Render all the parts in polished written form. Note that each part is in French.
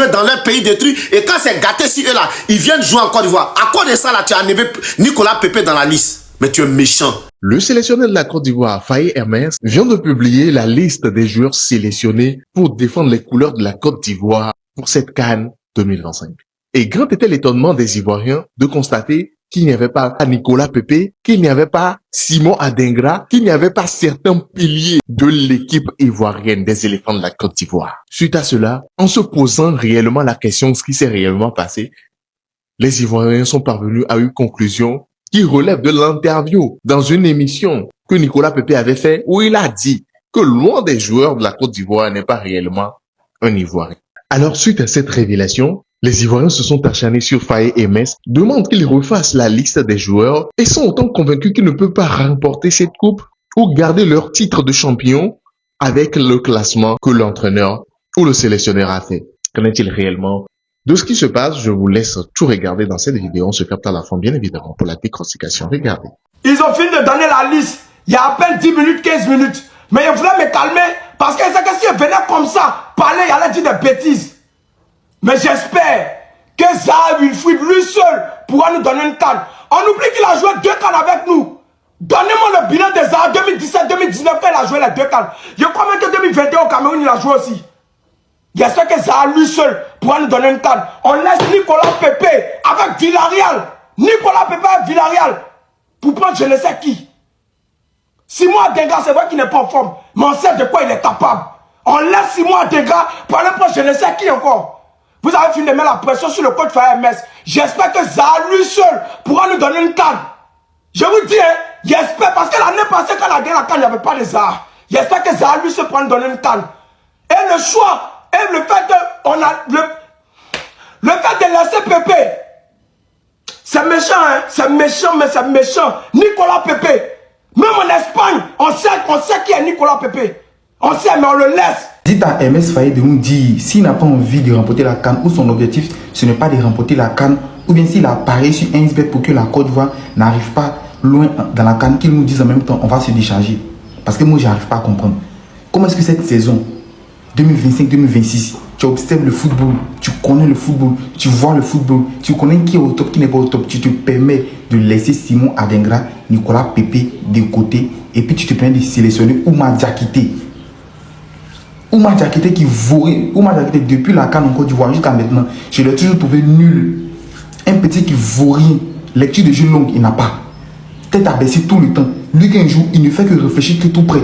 jouer dans leur pays détruit. Et quand c'est gâté sur eux là, ils viennent jouer en Côte d'Ivoire. À quoi de ça là, tu as enlevé Nicolas Pepe dans la liste? Mais tu es méchant. Le sélectionneur de la Côte d'Ivoire, Faye Hermès, vient de publier la liste des joueurs sélectionnés pour défendre les couleurs de la Côte d'Ivoire pour cette CAN 2025. Et grand était l'étonnement des Ivoiriens de constater qu'il n'y avait pas Nicolas Pepe, qu'il n'y avait pas Simon Adingra, qu'il n'y avait pas certains piliers de l'équipe ivoirienne des éléphants de la Côte d'Ivoire. Suite à cela, en se posant réellement la question de ce qui s'est réellement passé, les Ivoiriens sont parvenus à une conclusion qui relève de l'interview dans une émission que Nicolas Pepe avait fait où il a dit que loin des joueurs de la Côte d'Ivoire n'est pas réellement un Ivoirien. Alors suite à cette révélation, les Ivoiriens se sont acharnés sur Faye Hermès, demandent qu'il refasse la liste des joueurs et sont autant convaincus qu'ils ne peuvent pas remporter cette coupe ou garder leur titre de champion avec le classement que l'entraîneur ou le sélectionneur a fait. Qu'en est-il réellement de ce qui se passe? Je vous laisse tout regarder dans cette vidéo. On se capte à la fin, bien évidemment, pour la décortication. Regardez. Ils ont fini de donner la liste il y a à peine 10 minutes, 15 minutes. Mais ils voulaient me calmer parce que c'est que si je venais comme ça, parler, il allait dire des bêtises. Mais j'espère que Zaha Wilfried, lui seul, pourra nous donner une canne. On oublie qu'il a joué 2 cannes avec nous. Donnez-moi le bilan de Zaha 2017-2019 quand il a joué les 2 cannes. Je crois même que 2021 au Cameroun, il a joué aussi. J'espère que Zaha, lui seul, pourra nous donner une canne. On laisse Nicolas Pepe avec Villarreal. Nicolas Pepe avec Villarreal. Pour prendre je ne sais qui. Simon Adingra, c'est vrai qu'il n'est pas en forme. Mais on sait de quoi il est capable. On laisse Simon Adingra pour aller prendre je ne sais qui encore. Vous avez fini de mettre la pression sur le coach Faye Hermès. J'espère que Zaha, lui seul, pourra nous donner une canne. Je vous dis, hein, j'espère, parce que l'année passée, quand on a gagné la canne, il n'y avait pas de Zaha. J'espère que Zaha, lui seul, pourra nous donner une canne. Et le choix, et le fait de, on a, le fait de laisser Pepe, c'est méchant, hein, c'est méchant, mais c'est méchant. Nicolas Pepe, même en Espagne, on sait qui est Nicolas Pepe. On sait, mais on le laisse. Dites à Hermès Faye de nous dire s'il n'a pas envie de remporter la CAN ou son objectif ce n'est pas de remporter la CAN ou bien s'il a parié sur 1xBet pour que la Côte d'Ivoire n'arrive pas loin dans la CAN, qu'il nous dise en même temps on va se décharger. Parce que moi j'arrive pas à comprendre. Comment est-ce que cette saison 2025-2026, tu observes le football, tu connais le football, tu vois le football, tu connais qui est au top, qui n'est pas au top, tu te permets de laisser Simon Adingra, Nicolas Pepe de côté et puis tu te permets de sélectionner Oumar Diakité. Oumar Diakité qui vorait, Oumar Diakité depuis la CAN en Côte d'Ivoire jusqu'à maintenant, je l'ai toujours trouvé nul. Un petit qui vaut rien, lecture de jeu longue, il n'a pas. Tête abaissée tout le temps. Lui qu'un jour, il ne fait que réfléchir que tout près.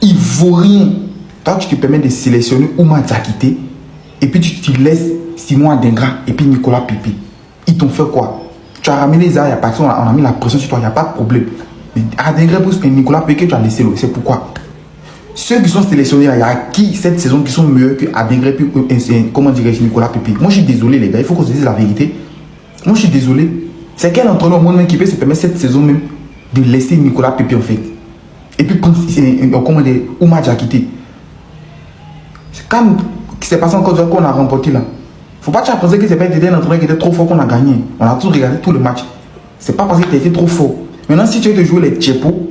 Il vaut rien. Toi, tu te permets de sélectionner Oumar Diakité et puis tu te laisses Simon Adingra et puis Nicolas Pepe. Ils t'ont fait quoi? Tu as ramené Zaha, il y a pas on a mis la pression sur toi, il n'y a pas de problème. Adingra et Nicolas Pepe, tu as laissé, c'est pourquoi? Ceux qui sont sélectionnés, il y a qui cette saison qui sont meilleurs que Adingra et comment dirais-je Nicolas Pepe. Moi je suis désolé les gars, il faut qu'on se dise la vérité. Moi je suis désolé. C'est quel entraîneur au monde même qui peut se permettre cette saison même de laisser Nicolas Pepe en fait. Et puis prendre comment dire Oumar Diakité. Quand ce qui s'est passé en Côte d'Ivoire qu'on a remporté là. Faut pas penser que c'est pas un entraîneur qui était trop fort qu'on a gagné. On a tous regardé tout le match. C'est pas parce que tu as été trop fort. Maintenant si tu veux te jouer les tchépos,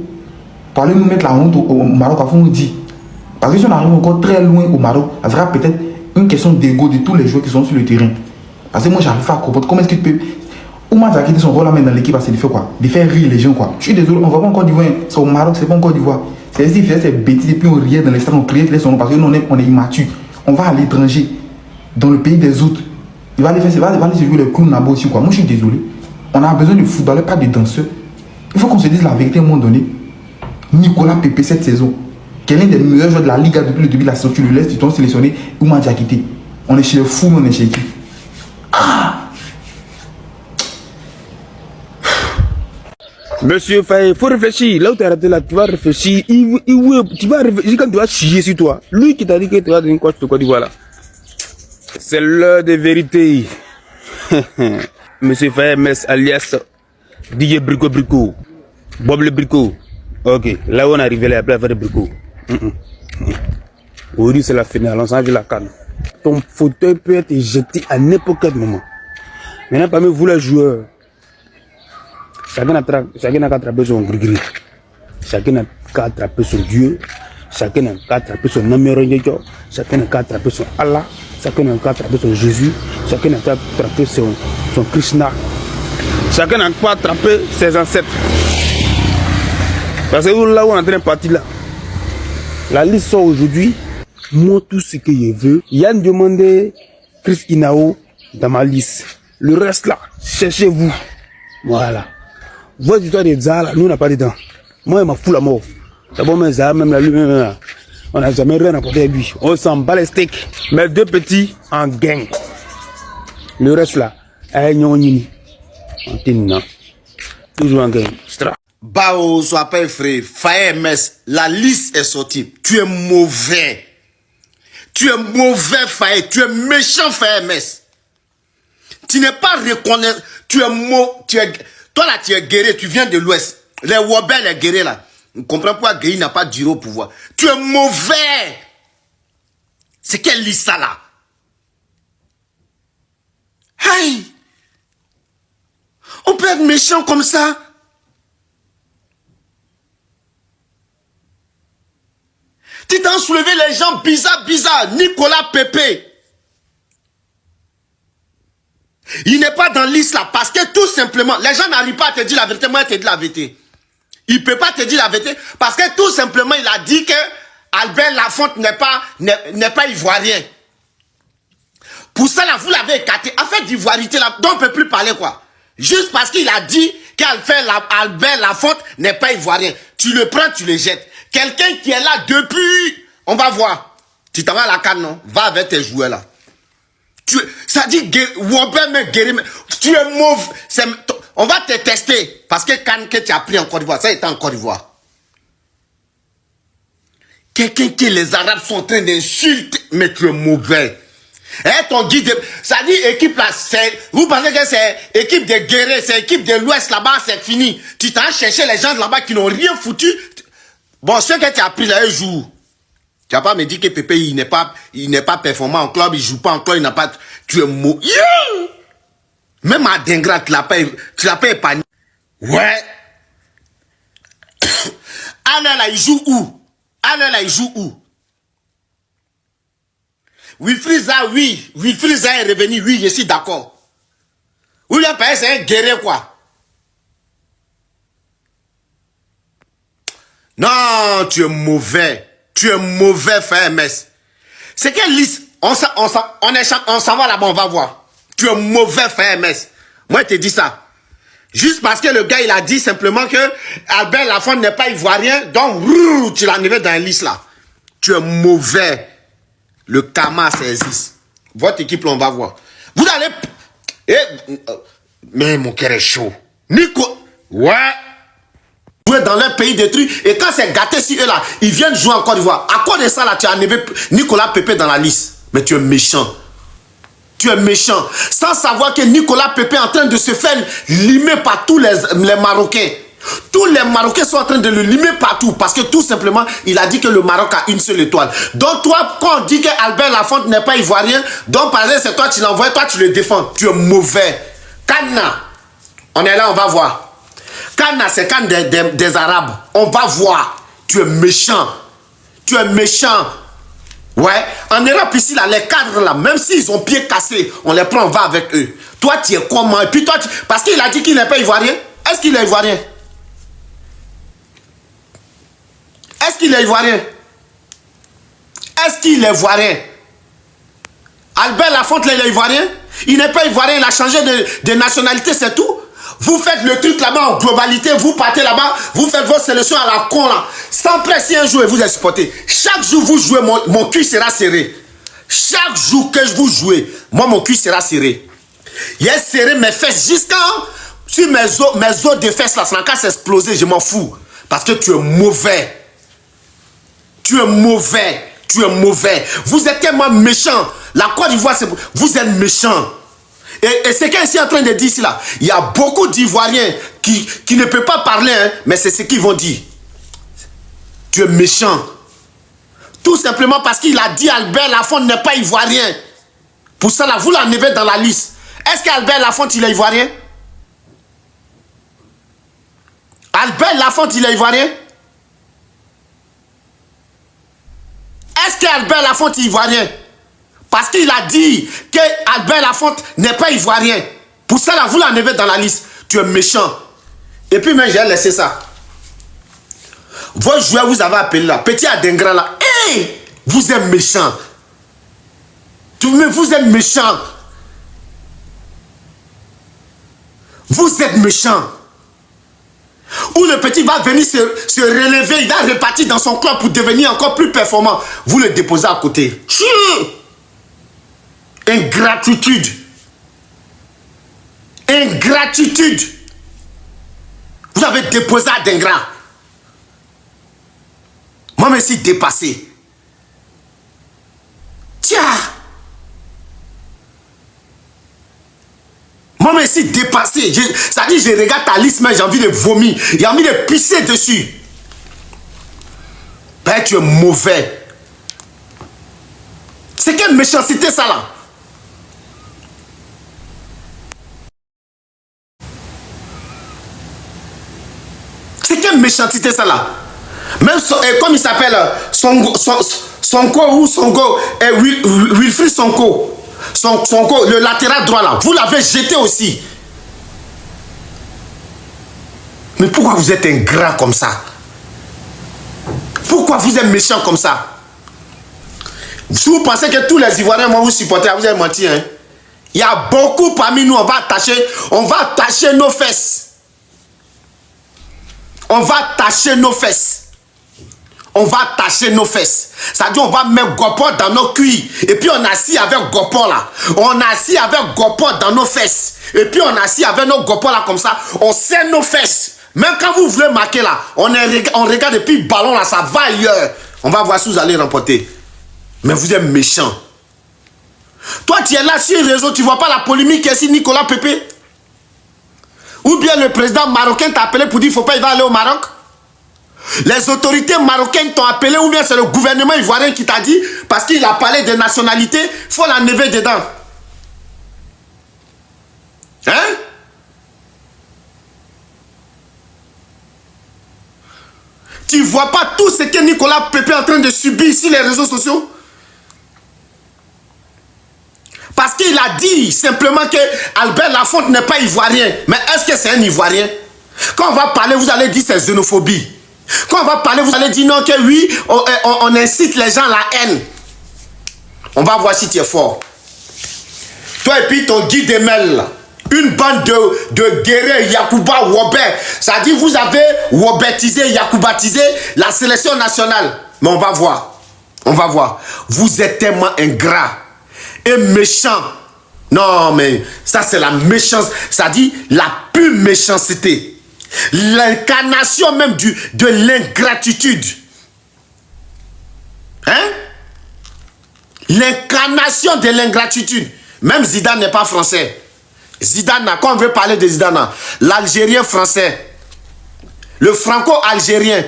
pour aller nous mettre la honte au Maroc, il faut nous dire. Parce que si on arrive encore très loin au Maroc, ça sera peut-être une question d'ego de tous les joueurs qui sont sur le terrain. Parce que moi, j'arrive pas à comprendre comment est-ce que tu peux. Oumar Diakité, son rôle là dans l'équipe, c'est de faire quoi? De faire rire les gens quoi. Je suis désolé, on va pas encore d'Ivoire. C'est au Maroc, c'est pas encore d'Ivoire. C'est ainsi, il fait ces bêtises et puis on riait dans les stades, on criait son nom parce que nous on est immature. On va à l'étranger, dans le pays des autres. Il va aller faire, il va aller se jouer le clown là-bas aussi quoi. Moi, je suis désolé. On a besoin de footballeurs, pas de danseurs. Il faut qu'on se dise la vérité à un moment donné. Nicolas Pepe cette saison, qui est l'un des meilleurs joueurs de la Liga depuis le début de la saison, tu le laisses, tu t'en sélectionné Oumar Diakité. On est chez le fou, on est chez qui? Monsieur Faye, il faut réfléchir. Là où tu as arrêté là, tu vas réfléchir. Tu vas réfléchir quand tu vas chier sur toi. Lui qui t'a dit que tu vas donner une coach de Côte d'Ivoire là. C'est l'heure de vérité. Monsieur Faye Hermès alias DJ Brico Brico. Bob le Brico. Ok, là où on est arrivé, là, il y a plein de bricots. Aujourd'hui, c'est la finale, on s'en va la canne. Ton fauteuil peut être jeté à n'importe quel moment. Maintenant, parmi vous, les joueurs, chacun n'a qu'à attraper son gris-gris. Chacun n'a qu'à attraper son Dieu. chacun n'a qu'à attraper son numéro, chacun n'a qu'à attraper son Allah, chacun n'a qu'à attraper son Jésus, chacun n'a qu'à attraper son Krishna, chacun n'a qu'à attraper ses ancêtres. Parce que là où on est en train de partir là, la liste sort aujourd'hui, moi tout ce que je veux, Yann demandé Chris Inao dans ma liste. Le reste là, cherchez-vous. Voilà. Votre histoire de Zara, nous on n'a pas dedans. Moi il m'a foutu la mort. D'abord même Zara, même là, lui-même là, on n'a jamais rien apporté à lui. On s'en bat les steaks. Mais deux petits en gang. Le reste là, toujours en gang. Bao, sois pas effrayé. Faye MS, la liste est sortie. Tu es mauvais. Tu es mauvais, Faye. Tu es méchant, Faye MS. Tu n'es pas reconnaissant. Tu es mauvais. Toi là, tu es guerrier. Tu viens de l'Ouest. Les Wobel, les guerriers là. On comprend pourquoi Guéhi n'a pas duré au pouvoir. Tu es mauvais. C'est quelle liste ça là? Aïe. On peut être méchant comme ça. Tu t'en soulevé les gens bizarres. Nicolas Pépé. Il n'est pas dans la liste là parce que tout simplement, les gens n'arrivent pas à te dire la vérité. Moi, je te dis la vérité. Il ne peut pas te dire la vérité parce que tout simplement, il a dit que Albert Lafonte n'est pas ivoirien. Pour ça, là, vous l'avez écarté. Affaire d'ivoirité là, dont on ne peut plus parler quoi. Juste parce qu'il a dit qu'Albert Lafonte n'est pas ivoirien. Tu le prends, tu le jettes. Quelqu'un qui est là depuis, on va voir. Tu t'en vas à la canne, non? Va avec tes joueurs là. Ça dit, tu es mauvais. On va te tester. Parce que quand tu as pris en Côte d'Ivoire, ça était en Côte d'Ivoire. Quelqu'un que les Arabes sont en train d'insulter, mais tu es mauvais. Ton guide, ça dit équipe là, vous pensez que c'est équipe de guerriers, c'est équipe de l'Ouest là-bas, c'est fini. Tu t'en cherché les gens là-bas qui n'ont rien foutu. Bon, ce que tu as pris là, un jour. Tu n'as pas me dit que Pépé, il n'est pas performant en club, il joue pas en club, il n'a pas... Tu es mauvais. Yeah! Même à Dengra, tu l'as pas épargné. Ouais. Alors là, il joue où? Wilfried Zaha, oui. Wilfried Zaha est revenu, oui, je suis d'accord. William Paye, c'est un guerrier, quoi. Non, tu es mauvais. Tu es mauvais, frère MS. C'est quelle liste? On s'en va là-bas, on va voir. Tu es mauvais, frère MS. Moi, je te dis ça. Juste parce que le gars, il a dit simplement que Albert Lafonte n'est pas ivoirien, donc tu l'as enlevé dans la liste là. Tu es mauvais. Le karma existe. Votre équipe, là, on va voir. Vous allez... mais mon cœur est chaud. Nico... Ouais. Jouer dans leur pays détruit. Et quand c'est gâté sur eux là, ils viennent jouer en Côte d'Ivoire. À quoi de ça là, tu as enlevé Nicolas Pépé dans la liste? Mais tu es méchant. Tu es méchant. Sans savoir que Nicolas Pépé est en train de se faire limer par tous les Marocains. Tous les Marocains sont en train de le limer partout. Parce que tout simplement, il a dit que le Maroc a une seule étoile. Donc toi, quand on dit qu'Albert Lafonte n'est pas ivoirien, donc par exemple, c'est toi qui l'envoies, toi tu le défends. Tu es mauvais. Kana, on est là, on va voir. Kana, c'est Kana des Arabes. On va voir. Tu es méchant. Tu es méchant. Ouais. En Europe ici, là, les cadres là, même s'ils ont pied cassé, on les prend, on va avec eux. Toi, tu es comment? Et puis toi, parce qu'il a dit qu'il n'est pas ivoirien. Est-ce qu'il est ivoirien? Est-ce qu'il est ivoirien? Est-ce qu'il est ivoirien? Albert Lafonte, là, il est ivoirien? Il n'est pas ivoirien, il a changé de nationalité, c'est tout. Vous faites le truc là-bas en globalité, vous partez là-bas, vous faites vos sélections à la con là. Sans presser un jour et vous exportez. Chaque jour vous jouez, mon cul sera serré. Chaque jour que vous jouez, moi mon cul sera serré. Il est serré mes fesses jusqu'à... Sur mes os de fesses là, ça n'a qu'à s'exploser, je m'en fous. Parce que tu es mauvais. Tu es mauvais. Tu es mauvais. Vous êtes tellement méchant. La Côte d'Ivoire, vous êtes méchant. Et c'est qu'est-ce qu'il est en train de dire ici là. Il y a beaucoup d'Ivoiriens qui ne peuvent pas parler, hein, mais c'est ce qu'ils vont dire. Tu es méchant. Tout simplement parce qu'il a dit Albert Lafonte n'est pas ivoirien. Pour ça là, vous l'enlevez dans la liste. Est-ce qu'Albert Lafonte il est ivoirien? Albert Lafonte il est ivoirien? Est-ce qu'Albert Lafonte est ivoirien? Parce qu'il a dit que Albert Lafonte n'est pas ivoirien. Pour ça, là, vous l'enlevez dans la liste. Tu es méchant. Et puis, même, j'ai laissé ça. Vos joueurs, vous avez appelé là. Petit Adengra là. Hey, vous êtes méchant. Vous êtes méchant. Vous êtes méchant. Ou le petit va venir se relever, il va repartir dans son club pour devenir encore plus performant. Vous le déposez à côté. Ingratitude. Ingratitude. Vous avez déposé à Dengra. Moi, je me suis dépassé. Tiens. Moi, je me suis dépassé. Ça dit, je regarde ta liste, mais j'ai envie de vomir. J'ai envie de pisser dessus. Ben, tu es mauvais. C'est quelle méchanceté, ça, là? C'est quelle méchanceté, ça, là? Même, comme il s'appelle, Sonko ou Sonko, Wilfried Sonko. Sonko, le latéral droit là, vous l'avez jeté aussi. Mais pourquoi vous êtes ingrat comme ça? Pourquoi vous êtes méchant comme ça? Si vous pensez que tous les Ivoiriens vont vous supporter, vous avez menti, hein? Il y a beaucoup parmi nous, on va attacher nos fesses. On va attacher nos fesses. On va attacher nos fesses. Ça dit on va mettre Gopor dans nos cuits. Et puis on assis avec Gopor là. On assis avec Gopor dans nos fesses. Et puis on assis avec nos Gopor là comme ça. On serre nos fesses. Même quand vous voulez marquer là, on regarde et puis le ballon là, ça va ailleurs. On va voir si vous allez remporter. Mais vous êtes méchant. Toi tu es là sur le réseau, tu vois pas la polémique ici Nicolas Pépé? Ou bien le président marocain t'a appelé pour dire qu'il ne faut pas il va aller au Maroc? Les autorités marocaines t'ont appelé ou bien c'est le gouvernement ivoirien qui t'a dit parce qu'il a parlé de nationalité, il faut l'enlever dedans. Hein? Tu vois pas tout ce que Nicolas Pépé est en train de subir sur les réseaux sociaux? Parce qu'il a dit simplement que Albert Lafonte n'est pas ivoirien. Mais est-ce que c'est un ivoirien? Quand on va parler, vous allez dire c'est xénophobie. Quand on va parler, vous allez dire non, que oui, on incite les gens à la haine. On va voir si tu es fort. Toi et puis ton guide Emel, une bande de guerriers, Yacouba, Wobert. Ça dit vous avez Wobertisé, Yacoubatisé la sélection nationale. Mais on va voir. On va voir. Vous êtes tellement ingrat et méchant. Non, mais ça c'est la méchance. Ça dit la pure méchanceté. L'incarnation même de l'ingratitude. Hein? L'incarnation de l'ingratitude. Même Zidane n'est pas français. Zidane, quand on veut parler de Zidane, l'Algérien français, le franco-algérien,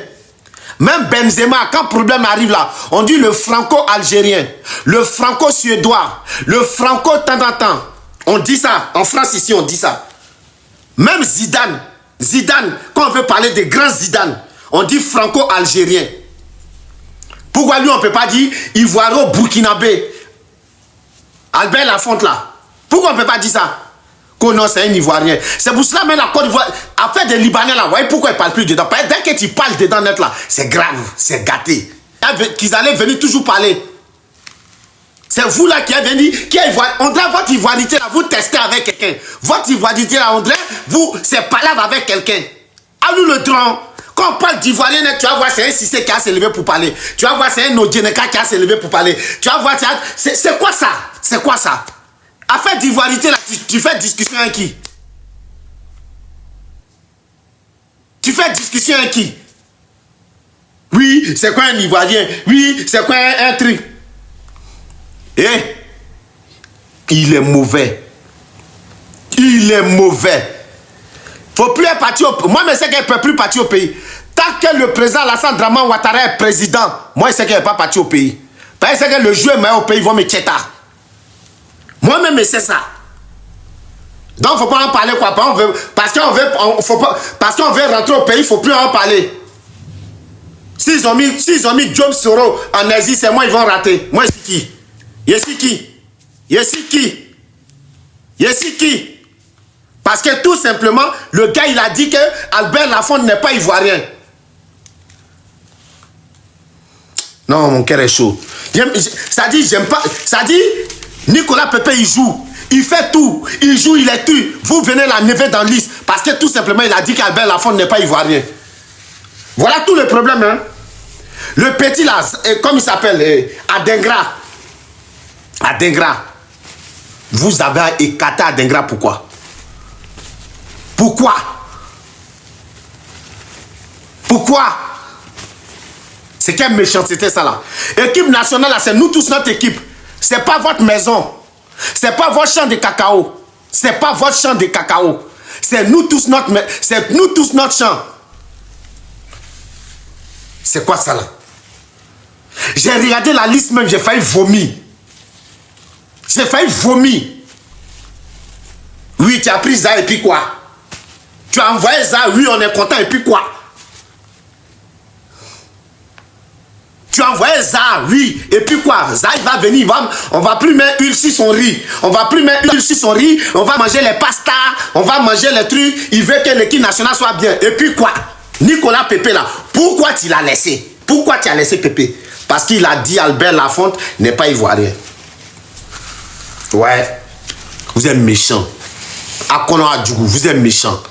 même Benzema, quand problème arrive là, on dit le franco-algérien, le franco-suédois, le franco-tant. On dit ça, en France ici on dit ça. Même Zidane, quand on veut parler des grands Zidane, on dit franco-algérien. Pourquoi lui on ne peut pas dire ivoiro-burkinabé? Albert Lafonte là. Pourquoi on ne peut pas dire ça? Que non, c'est un Ivoirien. C'est pour cela même la Côte d'Ivoire, affaire des Libanais là, vous voyez pourquoi ils ne parlent plus dedans? Dès que tu parles dedans net là, c'est grave, c'est gâté. Qu'ils allaient venir toujours parler. C'est vous là qui avez venu, on dirait votre ivoirité là, vous testez avec quelqu'un. Votre ivoirité là, on dirait, c'est palabre avec quelqu'un. À nous le drone. Quand on parle d'ivoirien, tu vas voir, c'est un Cissé qui a s'élevé pour parler. Tu vas voir, c'est un Odjeneka qui a s'élevé pour parler. Tu vas voir, c'est quoi ça? C'est quoi ça? Affaire d'ivoirité là, tu fais discussion avec qui? Tu fais discussion avec qui? Oui, c'est quoi un Ivoirien? Oui, c'est quoi un truc? Eh, il est mauvais. Il est mauvais. Faut plus être parti au pays. Moi, je sais qu'il ne peut plus partir au pays. Tant que le président Alassane Draman Ouattara est président, moi, je sais qu'il n'est pas parti au pays. Parce que je sais que le jeu est meilleur au pays, ils vont me tchéta. Moi-même, c'est ça. Donc, il ne faut pas en parler, quoi. Parce qu'on veut rentrer au pays, il ne faut plus en parler. S'ils ont mis Job Soro en Asie, c'est moi, ils vont rater. Moi, c'est qui? Yessiki. Parce que tout simplement, le gars, il a dit que Albert Lafonte n'est pas ivoirien. Non, mon cœur est chaud. Ça dit, j'aime pas. Ça dit, Nicolas Pepe, il joue. Il fait tout. Il joue, il est tue. Vous venez la never dans l'île. Parce que tout simplement, il a dit qu'Albert Lafonte n'est pas ivoirien. Voilà tout le problème. Hein. Le petit là, comme il s'appelle, Adengra. Vous avez écarté Adengra, pourquoi? C'est quelle méchanceté ça là? Équipe nationale là, c'est nous tous notre équipe. C'est pas votre maison. C'est pas votre champ de cacao. C'est pas votre champ de cacao. C'est nous tous notre champ. C'est quoi ça là? J'ai regardé la liste même, j'ai failli vomir. Oui, tu as pris ça et puis quoi? Tu as envoyé ça, oui, on est content et puis quoi? Tu as envoyé ça, oui, et puis quoi? Ça, il va venir, on va plus mettre huile sur son riz. On va manger les pastas, on va manger les trucs. Il veut que l'équipe nationale soit bien. Et puis quoi? Nicolas Pepe là, pourquoi tu l'as laissé? Pourquoi tu as laissé Pepe? Parce qu'il a dit Albert Lafonte n'est pas ivoirien. Ouais, vous êtes méchant. Akono Adjougou, vous êtes méchant.